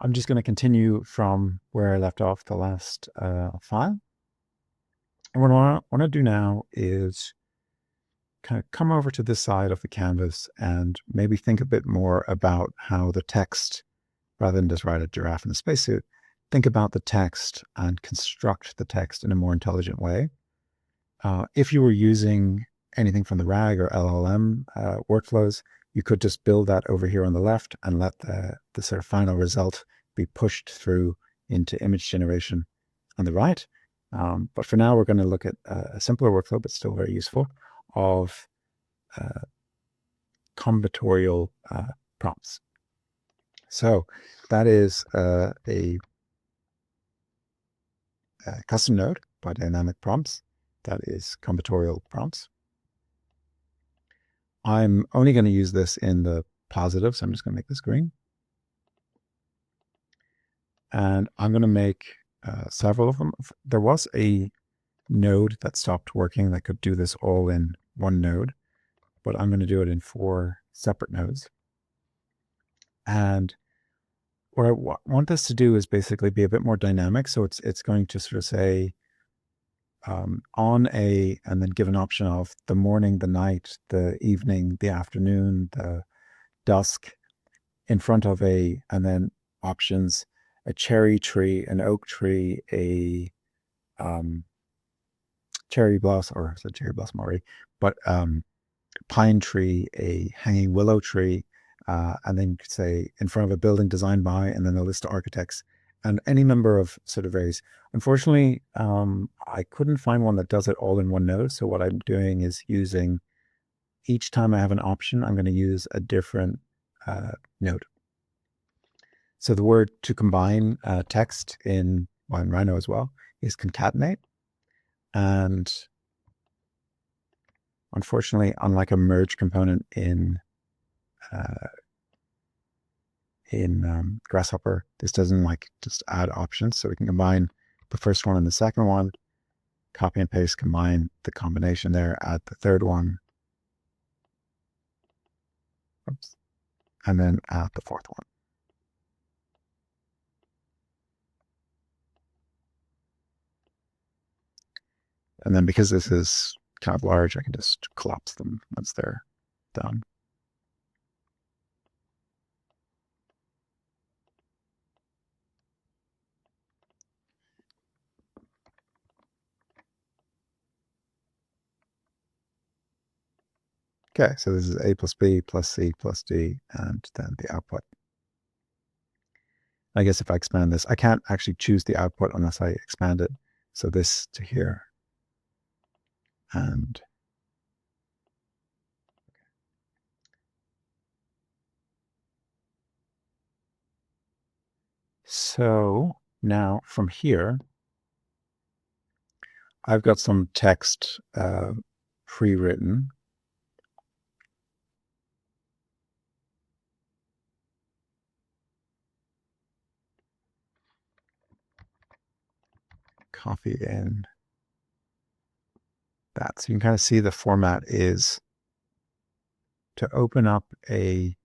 I'm just going to continue from where I left off the last file. And what I want to do now is kind of come over to this side of the canvas and maybe think a bit more about how the text, rather than just write a giraffe in a spacesuit, think about the text and construct the text in a more intelligent way. If you were using anything from the RAG or LLM workflows, you could just build that over here on the left and let the sort of final result be pushed through into image generation on the right. But for now, we're going to look at a simpler workflow, but still very useful, of combinatorial prompts. So that is a custom node by Dynamic Prompts. That is combinatorial prompts. I'm only going to use this in the positive, so I'm just going to make this green. And I'm going to make several of them. There was a node that stopped working that could do this all in one node, but I'm going to do it in 4 separate nodes. And what I want this to do is basically be a bit more dynamic. So it's going to sort of say on a, and then give an option of the morning, the night, the evening, the afternoon, the dusk, in front of a, and then options, a cherry tree, an oak tree, a cherry blossom, or is it cherry blossom already, but pine tree, a hanging willow tree, and then you could say in front of a building designed by, and then a list of architects, and any number of sort of varies. Unfortunately, I couldn't find one that does it all in one node. So what I'm doing is using, each time I have an option, I'm going to use a different node. So the word to combine text in Rhino as well is concatenate. And unfortunately, unlike a merge component in Grasshopper, this doesn't like just add options. So we can combine the first one and the second one, copy and paste, combine the combination there, add the third one, oops, and then add the fourth one. And then because this is kind of large, I can just collapse them once they're done. Okay, so this is A plus B plus C plus D, and then the output. I guess if I expand this, I can't actually choose the output unless I expand it. So this to here. And so now from here, I've got some text pre-written. Copy in that. So you can kind of see the format is to open up the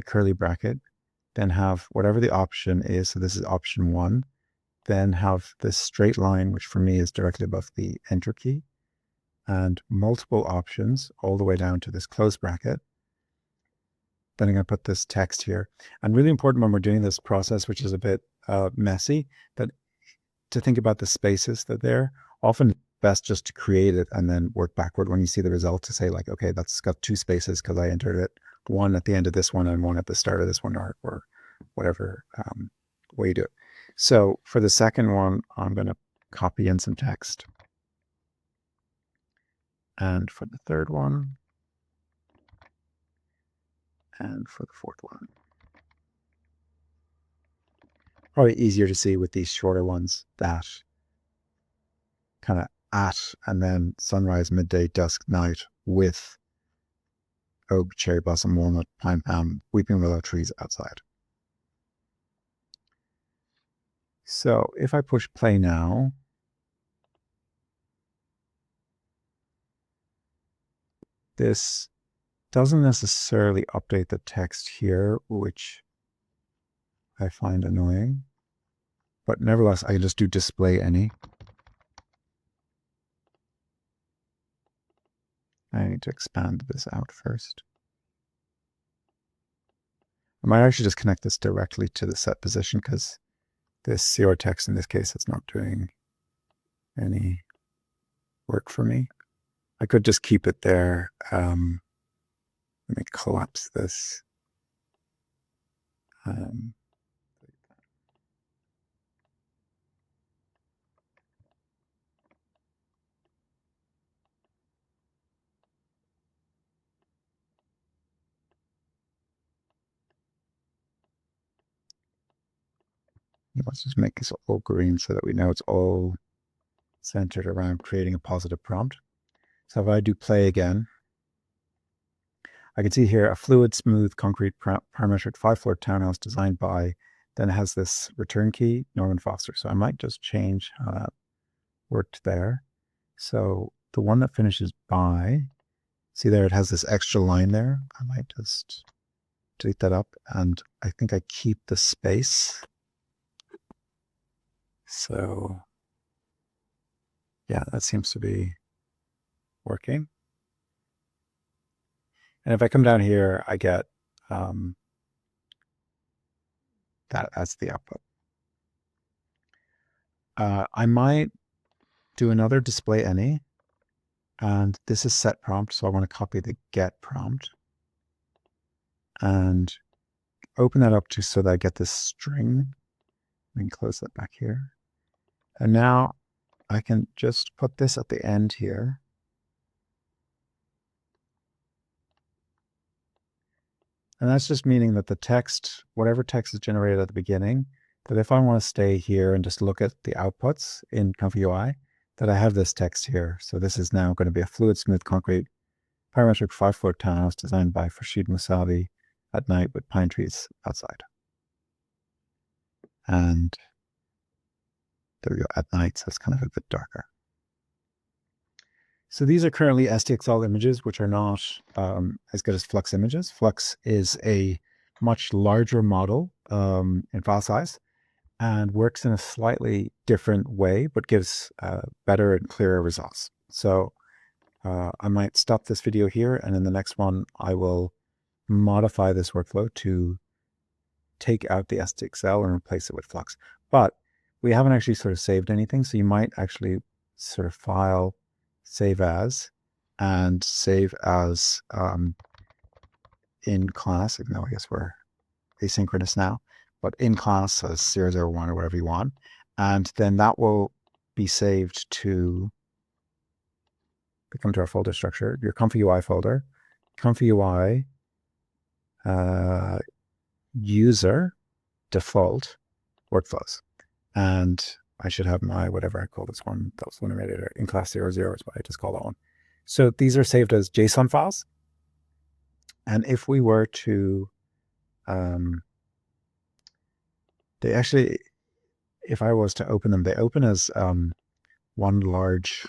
curly bracket, then have whatever the option is. So this is option 1. Then have this straight line, which for me is directly above the enter key, and multiple options all the way down to this close bracket. Then I'm going to put this text here. And really important when we're doing this process, which is a bit messy, that to think about the spaces that they're often best just to create it and then work backward when you see the result to say like, okay, that's got 2 spaces because I entered it, 1 at the end of this one and 1 at the start of this one, or whatever way you do it. So for the second one, I'm going to copy in some text. And for the third one, and for the fourth one. Probably easier to see with these shorter ones that kind of at and then sunrise, midday, dusk, night with oak, cherry blossom, walnut, pine palm, weeping willow trees outside. So if I push play now, this doesn't necessarily update the text here, which I find annoying. But nevertheless, I can just do display any. I need to expand this out first. I might actually just connect this directly to the set position because this CR text in this case is not doing any work for me. I could just keep it there. Let me collapse this. Let's just make this all green so that we know it's all centered around creating a positive prompt. So if I do play again, I can see here a fluid, smooth, concrete, parametric 5-floor townhouse designed by, then it has this return key, Norman Foster. So I might just change how that worked there. So the one that finishes by, see there, it has this extra line there. I might just delete that up, and I think I keep the space. So yeah, that seems to be working. And if I come down here, I get that as the output. I might do another display any, and this is set prompt, so I want to copy the get prompt and open that up to so that I get this string. We can close that back here. And now I can just put this at the end here. And that's just meaning that the text, whatever text is generated at the beginning, that if I want to stay here and just look at the outputs in Comfy UI, that I have this text here. So this is now going to be a fluid, smooth, concrete, parametric 5-floor townhouse designed by Farshid Musavi at night with pine trees outside. And there we go, at night, so it's kind of a bit darker. So these are currently SDXL images, which are not as good as Flux images. Flux is a much larger model in file size and works in a slightly different way, but gives better and clearer results. So I might stop this video here, and in the next one, I will modify this workflow to take out the SDXL and replace it with Flux. But we haven't actually sort of saved anything, so you might actually sort of file, save as, and save as in class, even though I guess we're asynchronous now, but in class as 001 or whatever you want. And then that will be saved to, we come to our folder structure, your Comfy UI folder, Comfy UI user default workflows. And I should have my, whatever I call this one, that was one I made it in class 00 is what I just call that one. So these are saved as JSON files. And if we were to, they actually, if I was to open them, they open as one large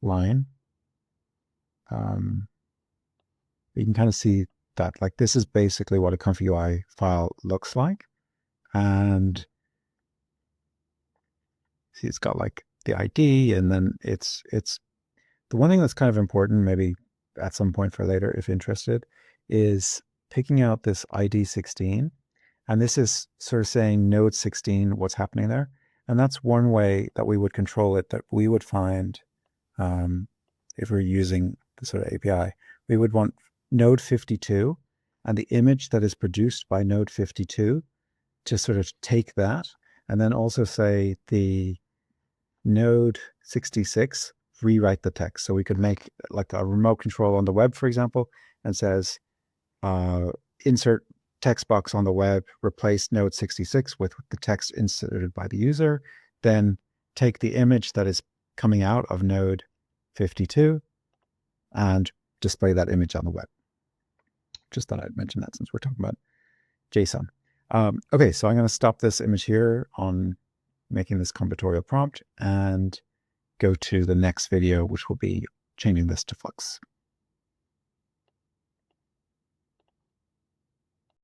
line. You can kind of see that, like, this is basically what a Comfy UI file looks like. And see, it's got like the ID, and then it's the one thing that's kind of important, maybe at some point for later, if interested, is picking out this ID 16. And this is sort of saying node 16, what's happening there. And that's one way that we would control it, that we would find, if we're using the sort of API, we would want node 52 and the image that is produced by node 52 to sort of take that, and then also say the node 66 rewrite the text. So we could make like a remote control on the web, for example, and says insert text box on the web, replace node 66 with the text inserted by the user, then take the image that is coming out of node 52 and display that image on the web. Just thought I'd mention that since we're talking about JSON. Okay, so I'm going to stop this image here on making this combinatorial prompt and go to the next video, which will be changing this to Flux.